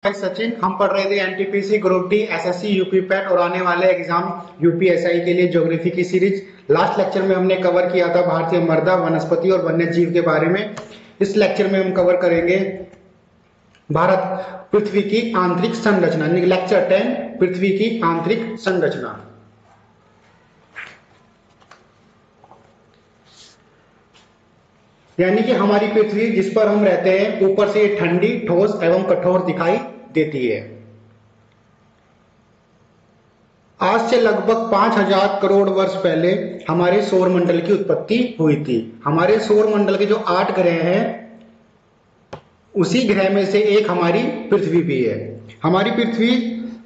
हाय सचिन, हम पढ़ रहे थे NTPC group D SSC UP PAT और आने वाले एग्जाम यूपीएसआई के लिए ज्योग्राफी की सीरीज। लास्ट लेक्चर में हमने कवर किया था भारतीय मृदा, वनस्पति और वन्य जीव के बारे में। इस लेक्चर में हम कवर करेंगे भारत पृथ्वी की आंतरिक संरचना, लेक्चर 10 पृथ्वी की आंतरिक संरचना। यानी कि हमारी पृथ्वी जिस पर हम रहते हैं, ऊपर से ठंडी, ठोस एवं कठोर दिखाई देती है। आज से लगभग 5000 करोड़ वर्ष पहले हमारे सौर मंडल की उत्पत्ति हुई थी। हमारे सौर मंडल के जो 8 ग्रह हैं, उसी ग्रह में से एक हमारी पृथ्वी भी है। हमारी पृथ्वी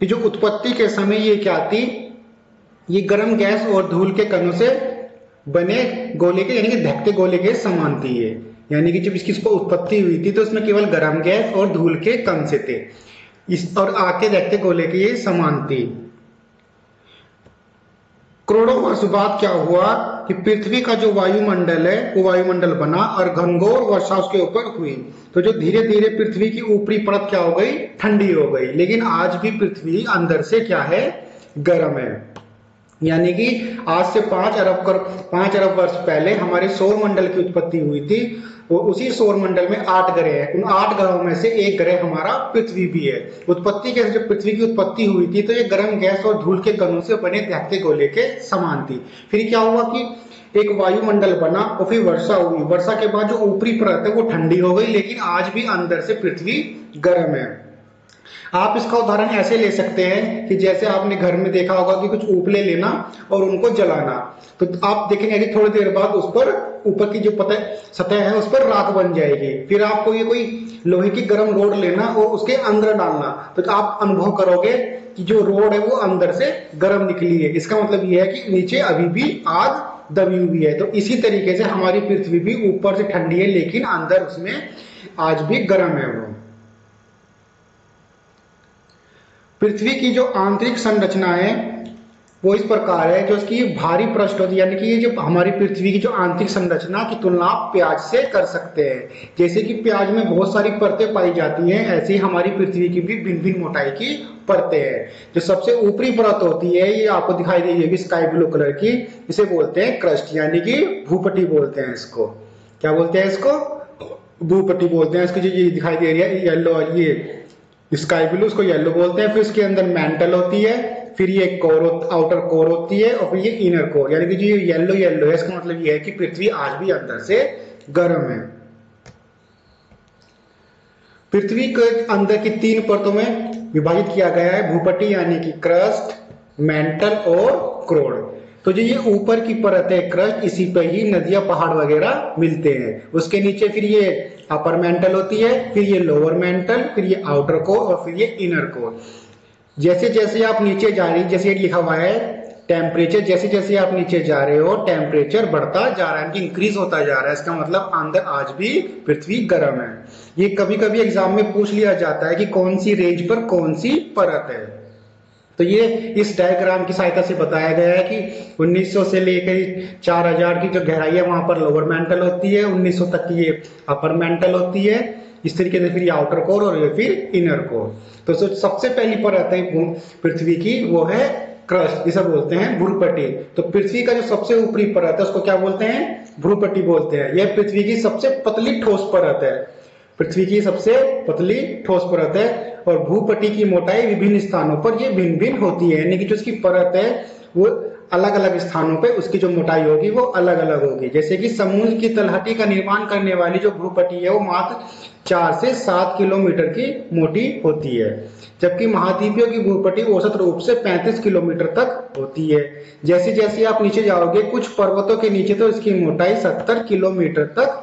की जो उत्पत्ति के समय ये क्या थी, ये गर्म गैस और धूल के कणों से बने गोले के, यानी कि धकते गोले के समान थी ये। यानी कि जब इसकी उत्पत्ति हुई थी तो इसमें केवल गर्म गैस और धूल के कण से थे, इस और आग के धकते गोले के ये समान थी। करोड़ों वर्ष बाद क्या हुआ कि पृथ्वी का जो वायुमंडल है वो वायुमंडल बना और घनघोर वर्षा उसके ऊपर हुई। तो जो धीरे धीरे पृथ्वी की ऊपरी परत क्या हो गई, ठंडी हो गई। लेकिन आज भी पृथ्वी अंदर से क्या है, गर्म है। यानी कि आज से 5 अरब वर्ष पहले हमारे सौर मंडल की उत्पत्ति हुई थी और उसी सौर मंडल में 8 ग्रह हैं। उन 8 ग्रहों में से एक ग्रह हमारा पृथ्वी भी है। उत्पत्ति के जब पृथ्वी की उत्पत्ति हुई थी तो ये गर्म गैस और धूल के कणों से बने धकते गोले के समान थी। फिर क्या हुआ कि एक वायुमंडल बना और फिर वर्षा हुई। वर्षा के बाद जो ऊपरी परत है वो ठंडी हो गई, लेकिन आज भी अंदर से पृथ्वी गर्म है। आप इसका उदाहरण ऐसे ले सकते हैं कि जैसे आपने घर में देखा होगा कि कुछ उपले लेना और उनको जलाना, तो आप देखेंगे कि थोड़ी देर बाद उस पर ऊपर की जो सतह है उस पर राख बन जाएगी। फिर आपको ये कोई लोहे की गर्म रोड लेना और उसके अंदर डालना, तो आप अनुभव करोगे कि जो रोड है वो अंदर से गर्म निकली है। इसका मतलब ये है कि नीचे अभी भी आग दबी हुई है। तो इसी तरीके से हमारी पृथ्वी भी ऊपर से ठंडी है लेकिन अंदर उसमें आज भी गर्म है। वो पृथ्वी की जो आंतरिक संरचना है वो इस प्रकार है। जो इसकी भारी पृष्ठ होती है, यानी कि ये जो हमारी पृथ्वी की जो आंतरिक संरचना की तुलना आप प्याज से कर सकते हैं। जैसे कि प्याज में बहुत सारी परतें पाई जाती हैं, ऐसे ही हमारी पृथ्वी की भी भिन्न भिन्न मोटाई की परतें हैं। जो सबसे ऊपरी परत होती है ये आपको दिखाई दे रही है स्काई ब्लू कलर की, इसे बोलते हैं क्रस्ट, यानी कि भूपटि बोलते हैं इसको। क्या बोलते हैं इसको? भूपटि बोलते हैं। इसकी जो ये दिखाई दे रही है येलो, ये स्काई ब्लू, उसको येलो बोलते हैं। फिर उसके अंदर मेंटल होती है, फिर ये कोर, आउटर कोर होती है और फिर ये इनर कोर। यानी कि जो येलो येलो है इसका मतलब ये है कि पृथ्वी आज भी अंदर से गर्म है। पृथ्वी के अंदर की 3 परतों में विभाजित किया गया है, भूपटि यानी कि क्रस्ट, मेंटल और कोर। तो जो ये ऊपर की परत है क्रस्ट, इसी पे ही नदियां, पहाड़ वगैरह मिलते हैं। उसके नीचे फिर ये अपर मेंटल होती है, फिर ये लोअर मेंटल, फिर ये आउटर कोर और फिर ये इनर कोर। जैसे जैसे आप नीचे जा रही, जैसे ये लिखा हुआ है टेम्परेचर, जैसे जैसे आप नीचे जा रहे हो टेम्परेचर बढ़ता जा रहा है, इंक्रीज होता जा रहा है। इसका मतलब अंदर आज भी पृथ्वी गर्म है। ये कभी कभी एग्जाम में पूछ लिया जाता है कि कौन सी रेंज पर कौन सी परत है। तो ये इस डायग्राम की सहायता से बताया गया है कि 1900 से लेकर 4000 की जो गहराई है वहां पर लोअर मेंटल होती है, 1900 तक की ये अपर मेंटल होती है। इस तरीके से फिर ये आउटर कोर और ये फिर इनर कोर। तो सबसे पहली परत है पृथ्वी की वो है क्रस्ट, जिसे बोलते हैं भ्रूपटि। तो पृथ्वी का जो सबसे ऊपरी परत है उसको क्या बोलते हैं? भ्रूपटि बोलते हैं। यह पृथ्वी की सबसे पतली ठोस परत है। पृथ्वी की सबसे पतली ठोस परत है और भूपटि की मोटाई विभिन्न स्थानों पर ये भिन्न भिन्न होती है। यानी कि जो इसकी परत है वो अलग अलग स्थानों पे उसकी जो मोटाई होगी वो अलग अलग होगी। जैसे कि समुद्र की तलहटी का निर्माण करने वाली जो भूपटि है वो मात्र 4 से 7 किलोमीटर की मोटी होती है, जबकि महाद्वीपों की भूपटि औसत रूप से 35 किलोमीटर तक होती है। जैसे जैसे आप नीचे जाओगे कुछ पर्वतों के नीचे तो इसकी मोटाई 70 किलोमीटर तक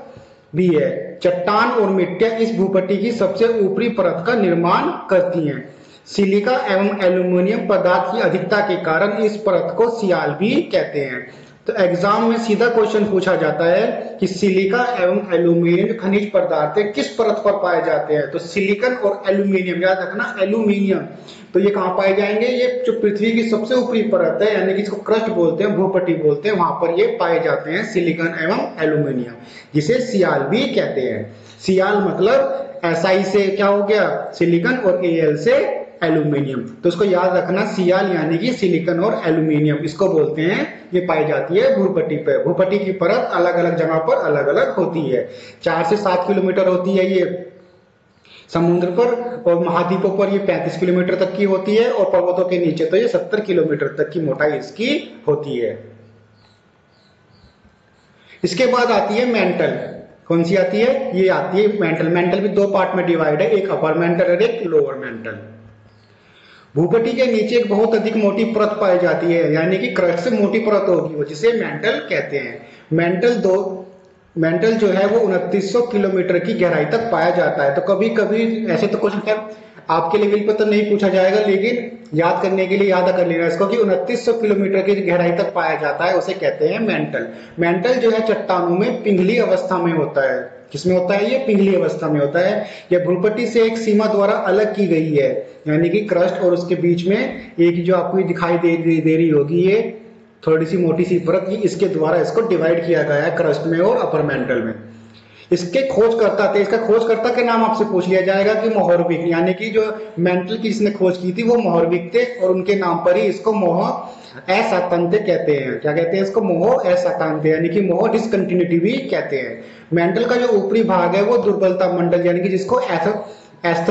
भी है। चट्टान और मिट्टियां इस भूपटि की सबसे ऊपरी परत का निर्माण करती हैं। सिलिका एवं एल्यूमिनियम पदार्थ की अधिकता के कारण इस परत को सियाल भी कहते हैं। तो एग्जाम में सीधा क्वेश्चन पूछा जाता है कि सिलिका एवं एल्यूमिनियम खनिज पदार्थ किस परत पर पाए जाते हैं। तो सिलिकन और एल्यूमिनियम, याद रखना एल्यूमिनियम, तो ये कहां पाए जाएंगे? ये जो पृथ्वी की सबसे ऊपरी परत है यानी कि इसको क्रस्ट बोलते हैं, भूपटि बोलते हैं, वहां पर ये पाए जाते हैं सिलिकन एवं एल्यूमिनियम, जिसे सियाल भी कहते हैं। सियाल मतलब Si से क्या हो गया सिलिकॉन और Al से एल्यूमिनियम। तो इसको याद रखना, सियाल यानी कि सिलिकॉन और एल्यूमिनियम इसको बोलते हैं, ये पाई जाती है भूपट्टी पे। भूपट्टी की परत अलग अलग जगह पर अलग अलग होती है, 4 से 7 किलोमीटर होती है ये समुद्र पर, और महाद्वीपों पर ये 35 किलोमीटर तक की होती है, और पर्वतों के नीचे तो ये 70 किलोमीटर तक की मोटाई इसकी होती है। इसके बाद आती है मेंटल। कौन सी आती है, ये आती है मेंटल। मेंटल भी दो पार्ट में डिवाइड है, एक अपर मेंटल और एक लोअर मेंटल। भूपट्टी के नीचे एक बहुत अधिक मोटी परत पाई जाती है, यानी कि क्रस्ट से मोटी परत होगी वो, जिसे मेंटल कहते हैं। मेंटल जो है वो 2900 किलोमीटर की गहराई तक पाया जाता है। तो कभी कभी ऐसे तो क्वेश्चन आपके लेवल पर तो नहीं पूछा जाएगा, लेकिन याद करने के लिए याद कर लेना इसको कि 2900 किलोमीटर की गहराई तक पाया जाता है, उसे कहते हैं मेंटल। मेंटल जो है चट्टानों में पिघली अवस्था में होता है। किसमें होता है, ये पिघली अवस्था में होता है। यह भूपट्टी से एक सीमा द्वारा अलग की गई है, यानी कि क्रस्ट और उसके बीच में एक जो आपको दिखाई दे रही होगी ये थोड़ी सी मोटी सी परत, इसके द्वारा इसको डिवाइड किया गया है क्रस्ट में और अपर मेंटल में। इसके खोजकर्ता थे, इसका खोजकर्ता के नाम आपसे पूछ लिया जाएगा कि मोहरविक, यानी कि जो मेंटल की जिसने खोज की थी वो मोहरविक थे, और उनके नाम पर ही इसको मोह असातांत्य कहते हैं। क्या कहते हैं इसको, मोह असातांत्य, यानी कि मोह डिसकंटिन्यूटी भी कहते हैं। मेंटल का जो ऊपरी भाग है वो दुर्बलता मंडल, यानी कि जिसको